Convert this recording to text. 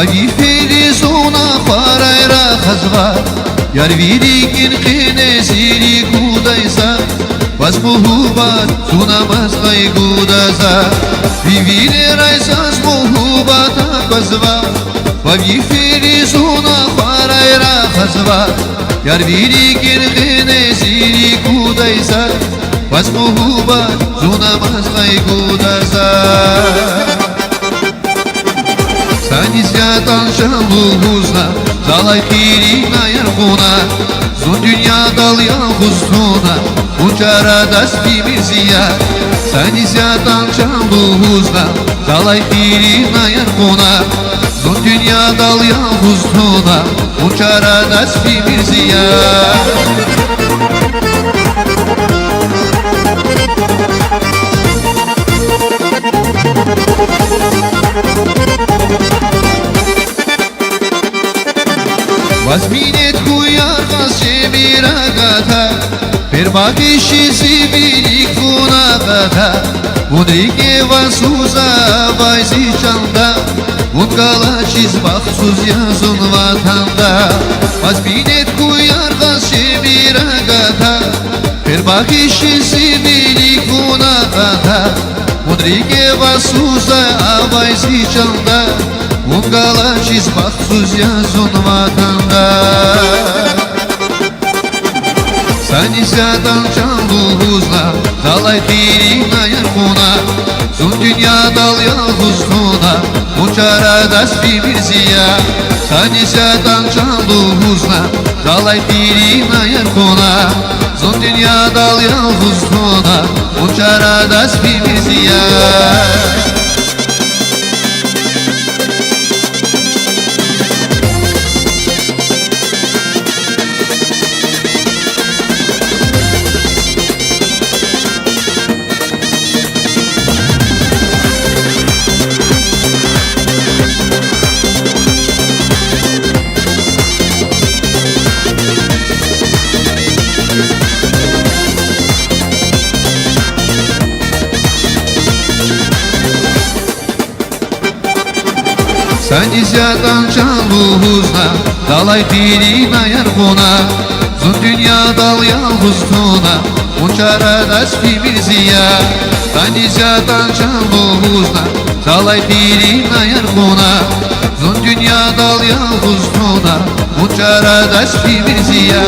Bagi felizona kharayra khazva Yar virigin khine siri kudaysa Bas muhubat sunamaz kay gudaza Vivire raysas muhubata kazva Bagi felizona kharayra khazva Yar virigin khine siri kudaysa Bas muhubat sunamaz kay gudaza Sanizyadan şanlıhuzna Zalay kirina yarguna Zun dünya dal yalhuzuna Uçaradas bimirziya Sanizyadan şanlıhuzna Zalay kirina yarguna Zun dünya dal yalhuzuna Uçaradas bimirziya Vazminet kuyar kasebira gata Per bagishi zibilik funa gata Vudrike vasuza vayzi çanda Vudgala çiz baksuz yazın vatanda Vazminet kuyar kasebira gata Per bagishi zibilik funa gata Vudrike vasuza vayzi çanda Vungala çiz baksuz yazın vatanda Sanizyadan canluhuzla Dalay tirina yarguna Zun dünya dal yalhuzuna Uçaradas bimirziya Sanizyadan canluhuzla Dalay tirina yarguna Zun dünya dal yalhuzuna Uçaradas bimirziya Sanizyadan canluhuzna Dalay tirina yarguna Zun dünya dal yalhuzuna Uçaradas bimirziya Sanizyadan canluhuzna Dalay tirina yarguna Zun dünya dal yalhuzuna Uçaradas bimirziya